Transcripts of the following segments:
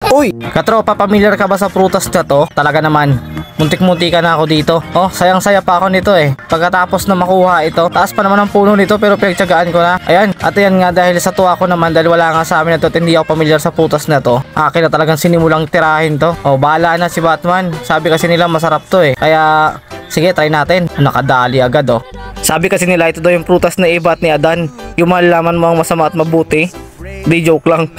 Uy, katropa, familiar ka ba sa prutas na to? Talaga naman, muntik-munti ka na ako dito. Oh, sayang-saya pa ako nito eh. Pagkatapos na makuha ito, taas pa naman ang puno nito pero pinagtyagaan ko na. Ayan, at ayan nga, dahil sa tuwa ko naman, dahil wala nga sa amin na to, hindi ako familiar sa prutas na to. Akin na talagang sinimulang tirahin to. Oh, bahala na si Batman. Sabi kasi nila masarap to eh. Kaya, sige, try natin. Nakadali agad oh. Sabi kasi nila ito daw yung prutas na Eva at ni Adan. Yung malalaman mo ang masama at mabuti. Di joke lang.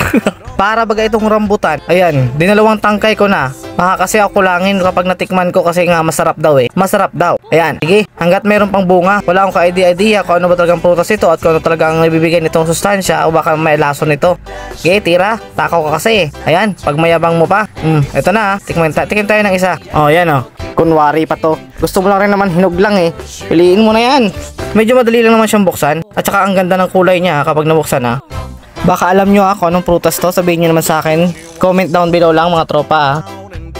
Para baga itong rambutan. Ayan, dinalawang tangkay ko na. Kasi ako kulangin kapag natikman ko kasi nga masarap daw eh. Masarap daw. Ayan, sige, hanggat meron pang bunga, wala akong ka-idea kung ano ba talagang prutas ito at kung ano talagang ibibigay nitong sustansya o baka may lason nito. Sige, tira. Takaw ka kasi. Ayan, pag mayabang mo pa. Ito na. Tikim tayo ng isa. Oh, ayan oh. Kunwari pa to. Gusto mo lang rin naman hinog lang eh. Piliin mo na yan. Medyo madali lang naman siyang buksan. At saka ang ganda ng kulay niya kapag nabuksan ha. Baka alam nyo ako anong prutas to, sabihin nyo naman sa akin. Comment down below lang mga tropa.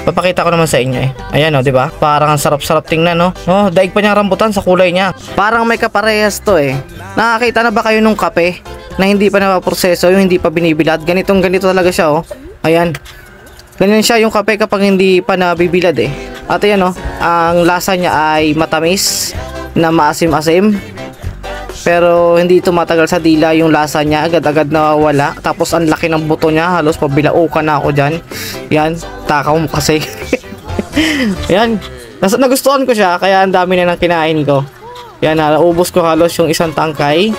Papakita ko naman sa inyo eh. Ayan o, diba? Parang ang sarap-sarap tingnan no. Oh, daig pa niyang rambutan sa kulay niya. Parang may kaparehas to eh. Nakakita na ba kayo nung kape na hindi pa napaproseso, yung hindi pa binibilad? Ganito talaga siya oh. Ayan. Ganyan siya yung kape kapag hindi pa nabibilad eh. At ayan oh, ang lasa niya ay matamis na maasim-asim. Pero hindi tumatagal sa dila yung lasa niya, agad-agad nawawala. Tapos ang laki ng buto niya, halos pabilaukan na ako dyan. Yan, takaw mo kasi. Yan, nagustuhan ko siya, kaya ang dami na nang kinain ko. Yan, naubos ko halos yung isang tangkay.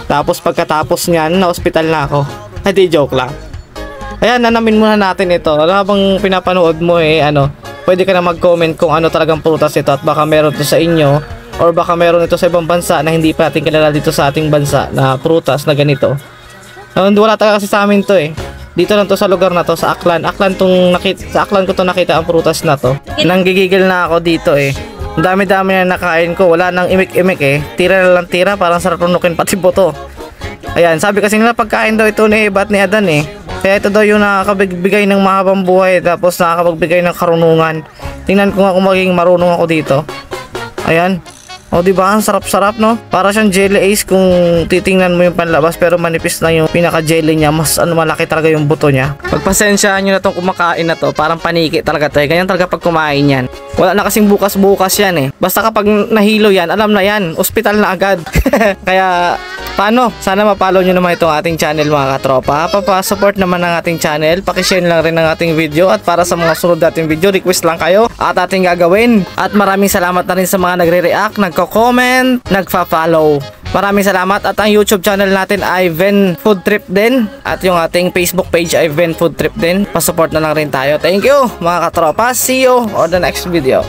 Tapos pagkatapos niyan, na-hospital na ako. Hindi, joke lang. Ayan, nanamin muna natin ito. Habang pinapanood mo eh, pwede ka na mag-comment kung ano talagang prutas ito at baka meron to sa inyo. Or baka meron ito sa ibang bansa na hindi pa natin kilala dito sa ating bansa na prutas na ganito. Wala talaga kasi sa amin to eh. Dito lang to sa lugar na to, sa Aklan. Sa Aklan ko to nakita ang prutas na to. Nanggigigil na ako dito eh. Ang dami-dami na nakain ko. Wala nang imik-imik eh. Tira na lang tira, parang sarap runukin pati buto. Ayan, sabi kasi nila pagkain daw ito ni Eva at ni Adan eh. Kaya ito daw yung nakakapagbigay ng mahabang buhay tapos nakakapagbigay ng karunungan. Tingnan ko nga kung magiging marunong ako dito. Ayan. O diba, ang sarap-sarap no? Para siyang jelly ace kung titingnan mo yung panlabas pero manipis na yung pinaka-jelly niya. Mas malaki talaga yung buto niya. Pagpasensyahan nyo na tong kumakain na to. Parang paniki talaga to eh. Ganyan talaga pag kumain yan. Wala na kasing bukas-bukas yan eh. Basta kapag nahilo yan, alam na yan. Ospital na agad. Kaya paano? Sana mapollow nyo naman itong ating channel mga katropa. Papasupport naman ng ating channel. Pakishare lang rin ng ating video. At para sa mga sunod nating video, request lang kayo at ating gagawin. At maraming salamat na rin sa mga nagre-react, nagko-comment, nagfa-follow. Maraming salamat. At ang YouTube channel natin ay Ven Food Trip din. At yung ating Facebook page ay Ven Food Trip din. Pasupport na lang rin tayo. Thank you mga katropa. See you on the next video.